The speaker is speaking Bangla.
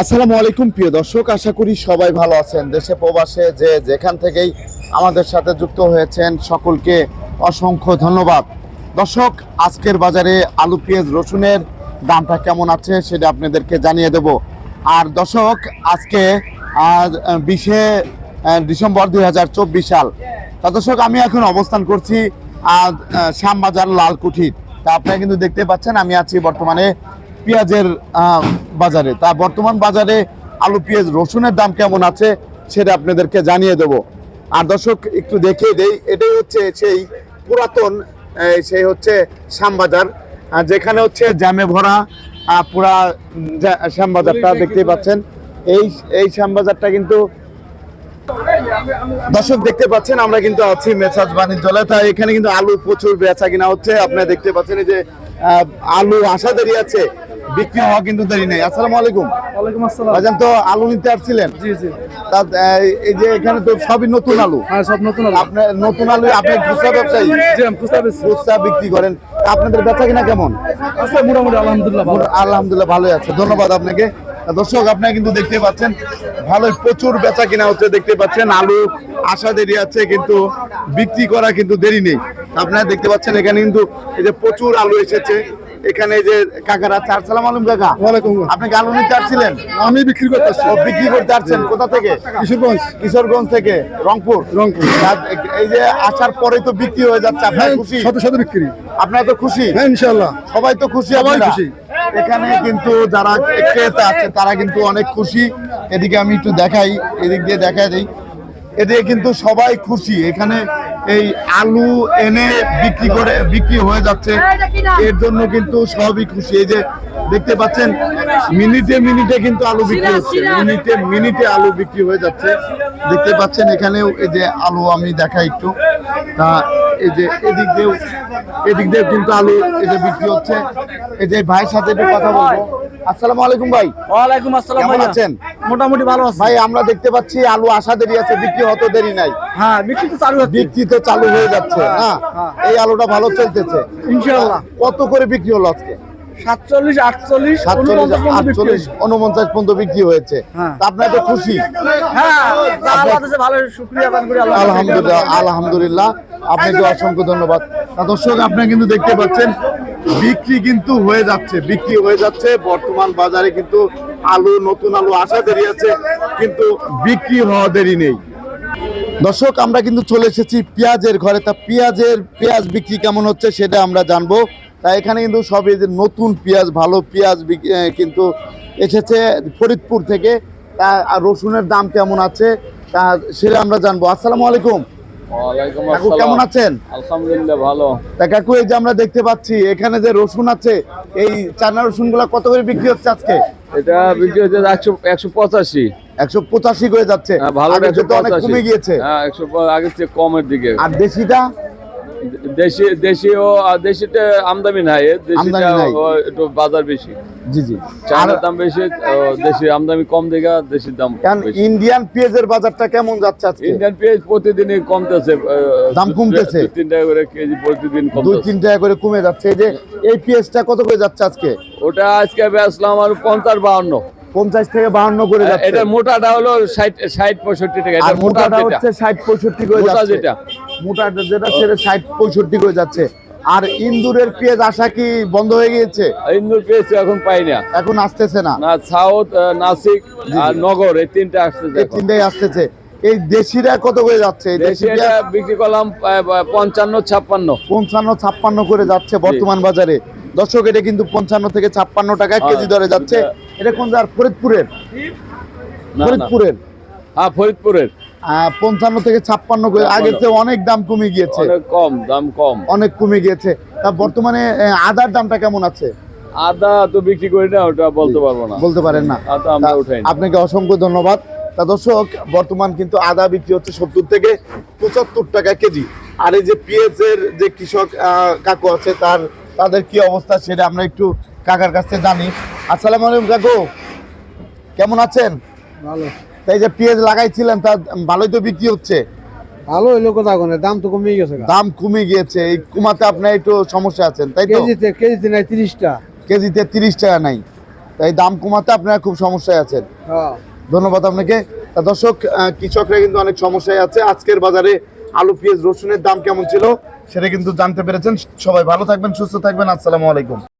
আসসালামু আলাইকুম প্রিয় দর্শক, আশা করি সবাই ভালো আছেন। দেশে প্রবাসে যে যেখান থেকেই আমাদের সাথে যুক্ত হয়েছেন সকলকে অসংখ্য ধন্যবাদ। দর্শক, আজকের বাজারে আলু, পেঁয়াজ, রসুনের দামটা কেমন আছে সেটা আপনাদেরকে জানিয়ে দেব। আর দর্শক, আজকে 20শে ডিসেম্বর 2024 সাল। তা দর্শক, আমি এখন অবস্থান করছি শ্যামবাজার লালকুঠির। তা আপনারা কিন্তু দেখতে পাচ্ছেন আমি আছি বর্তমানে পেঁয়াজের বাজারে। তা বর্তমান বাজারে আলু, পেঁয়াজ, রসুনের দাম কেমন আছে সেটা আপনাদেরকে জানিয়ে দেব। আর দর্শক, একটু দেখিয়ে দেই, এটাই হচ্ছে সেই পুরাতন সেই হচ্ছে শ্যামবাজার, যেখানে হচ্ছে জ্যামে ভরা পুরা শ্যামবাজারটা দেখতেই পাচ্ছেন। এই শ্যামবাজারটা কিন্তু দর্শক দেখতে পাচ্ছেন আমরা কিন্তু আছি মেসাজ বাণিজ্যালয়। তাই এখানে কিন্তু আলু প্রচুর বেচা কিনা হচ্ছে। আপনারা দেখতে পাচ্ছেন এই যে আলু আসা দেরি আছে, বিক্রি হওয়া কিন্তু দেরি নেই। আসসালামু আলাইকুম। ওয়ালাইকুম আসসালাম। ভাইজান, তো আলু নিতে আসছিলেন? জি জি। তা এই যে এখানে তো সবই নতুন আলু। হ্যাঁ, সব নতুন আলু। আপনার নতুন আলু, আপনি খুচরা ব্যবসায়ী? জি, আমি খুচরা বেচছি। খুচরা বিক্রি করেন। আপনাদের বেচা কিনা কেমন? আছে মোটামুটি, আলহামদুলিল্লাহ ভালো। আলহামদুলিল্লাহ ভালোই আছে, ধন্যবাদ আপনাকে। দর্শক, আপনারা কিন্তু দেখতে পাচ্ছেন ভালোই প্রচুর বেচা কিনা হচ্ছে। দেখতে পাচ্ছেন আলু আসা দেরি আছে, কিন্তু বিক্রি করা কিন্তু দেরি নেই। আপনারা দেখতে পাচ্ছেন এখানে কিন্তু এই যে প্রচুর আলু এসেছে। এখানে যে কাকারা, আসসালামু আলাইকুম কাকা। ওয়ালাইকুম। আপনি আলু নিতে আসছিলেন? আমি বিক্রি করতেছি। বিক্রি করতে আসছেন কোথা থেকে? কিশোরগঞ্জ। কিশোরগঞ্জ থেকে? রংপুর। এই যে আসার পরে তো বিক্রি হয়ে যাচ্ছে, আপনার খুশি? শত শত বিক্রি। আপনারা তো খুশি? হ্যাঁ, ইনশাআল্লাহ সবাই তো খুশি। সবাই আপনারা? খুশি। এখানে কিন্তু যারা ক্রেতা আছে তারা কিন্তু অনেক খুশি। এদিকে আমি একটু দেখাই, এদিক দিয়ে দেখা দিই, এদিকে কিন্তু সবাই খুশি। এখানে এই আলু এনে বিক্রি হয়ে যাচ্ছে, এর জন্য কিন্তু সবই খুশি। এই যে দেখতে পাচ্ছেন মিনিটে মিনিটে কিন্তু আলু বিক্রি হচ্ছে, মিনিটে আলু বিক্রি হয়ে যাচ্ছে। দেখতে পাচ্ছেন এখানেও এই যে আলু আমি দেখাই একটু। তা এই যে এদিক দিয়ে কিন্তু আলু এই যে বিক্রি হচ্ছে। এই যে ভাইয়ের সাথে একটু কথা বলবো। আসসালামু আলাইকুম ভাই। ওয়ালাইকুম আসসালাম। কেমন আছেন? মোটামুটি ভালো আছি ভাই, আমরা দেখতে পাচ্ছি আলু আসা দেরি আছে, বিক্রি হতে দেরি নাই। হ্যাঁ, বিক্রি তো চালু হচ্ছে। বিক্রি তো চালু হয়ে যাচ্ছে না? এই আলুটা ভালো চলতেছে ইনশাআল্লাহ। কত করে বিক্রি হলো আজকে? 47, 48, 47, 48 পর্যন্ত বিক্রি হয়েছে। হ্যাঁ। তা আপনারা তো খুশি? হ্যাঁ, আল্লাহর কাছে ভালো শুকরিয়া আদায় করি। আলহামদুলিল্লাহ, আলহামদুলিল্লাহ, আপনাকে অসংখ্য ধন্যবাদ। দর্শক, আপনারা কিন্তু দেখতে পাচ্ছেন বিক্রি কিন্তু হয়ে যাচ্ছে। বর্তমান বাজারে কিন্তু আলু, নতুন আলু আসা দেরি আছে, কিন্তু বিক্রি হওয়া দেরি নেই। দর্শক, আমরা কিন্তু চলে এসেছি পেঁয়াজের ঘরে। তা পেঁয়াজ বিক্রি কেমন হচ্ছে সেটা আমরা জানবো। তা এখানে কিন্তু সব এই যে নতুন পেঁয়াজ, ভালো পেঁয়াজ কিন্তু এসেছে ফরিদপুর থেকে। তা রসুনের দাম কেমন আছে তা সেটা আমরা জানবো। আসসালামু আলাইকুম। ওয়ালাইকুম কাকু, আসসালাম। কেমন আছেন? আলহামদুলিল্লাহ ভালো। তা কাকু, এই যে আমরা দেখতে পাচ্ছি এখানে যে রসুন আছে, এই চায়না রসুন গুলা কত করে বিক্রি হচ্ছে আজকে? এটা বিক্রি হচ্ছে 185। 185 করে যাচ্ছে। ভালো, আগের চেয়ে তো অনেক কমে গিয়েছে। হ্যাঁ, 100 আগের চেয়ে কমের দিকে। আর দেশিটা? দেশিটা আমদানি নাই, দেশিটা একটু বাজার বেশি। জি জি, চায়নার দাম বেশি, দেশি আমদানি কম দিকে দেশির দাম বেশি। ইন্ডিয়ান পেঁয়াজের বাজারটা কেমন যাচ্ছে আজকে? ইন্ডিয়ান পেঁয়াজ প্রতিদিনই কমতেছে, দাম কমতেছে। 2-3 টাকা করে কেজি প্রতিদিন কমতেছে। 2-3 টাকা করে কমে যাচ্ছে। এই যে এই পেঁয়াজটা কত করে যাচ্ছে আজকে? ওটা আজকে বেচলাম আর 50-52। 50 থেকে 52 করে যাচ্ছে। এটা মোটাটা হলো 60-65 টাকা। আর এটা মোটাটা হচ্ছে 60-65 করে মোটা যাচ্ছে। যেটা মোটাটা যেটা সেটা 60-65 করে যাচ্ছে। আর ইন্দুরের পেঁয়াজ আসা কি বন্ধ হয়ে গিয়েছে? ইন্দুর পেয়েছে, এখন পাই না, এখন আসতেছে না। না সাউথ, নাসিক আর নগর, এই তিনটা আসতেছে। এই তিনটাই আসতেছে। এই দেশিরা কত করে যাচ্ছে? এই দেশি এটা বিক্রি করলাম 55-56। 55-56 করে যাচ্ছে বর্তমান বাজারে। দর্শক, এটা কিন্তু 55 থেকে 56 টাকা কেজি দরে যাচ্ছে। এটা কোন জায়গার? ফরিদপুরের? ফরিদপুরের? হ্যাঁ, ফরিদপুরের। 55 থেকে 56 করে। আগের চেয়ে অনেক দাম কমে গিয়েছে, অনেক কম, দাম কম, অনেক কমে গিয়েছে। তা বর্তমানে আদার দামটা কেমন আছে? আদা তো বিক্রি করি না, ওটা বলতে পারবো না, বলতে পারেন না? আদা আমরা উঠাই না। আপনাকে অসংখ্য ধন্যবাদ। তা দর্শক, বর্তমান কিন্তু আদা বিক্রি হচ্ছে 70 থেকে 75 টাকা কেজি। আর এই যে পেঁয়াজের যে কৃষক কাকু আছে তাদের কি অবস্থা সেটা আমরা একটু কাকার কাছ থেকে জানি। আসসালামু আলাইকুম কাকু, কেমন আছেন? ভালো। তাই যে পেঁয়াজ লাগাইছিলেন তা ভালোই তো বিক্রি হচ্ছে? ভালো হইলো কথা কোনে, দাম তো কমে গেছে। দাম কমে গিয়েছে, এই কমাতে আপনার একটু সমস্যা আছেন তাই তো? কেজিতে নাই 30 টাকা। কেজিতে 30 টাকা নাই। তাই দাম কমাতে আপনারা খুব সমস্যায় আছেন। হ্যাঁ ধন্যবাদ আপনাকে। তা দর্শক, কৃষকরা কিন্তু অনেক সমস্যায় আছে। আজকের বাজারে আলু, পেঁয়াজ, রসুনের দাম কেমন ছিল সেটা কিন্তু জানতে পেরেছেন। সবাই ভালো থাকবেন, সুস্থ থাকবেন। আসসালামু আলাইকুম।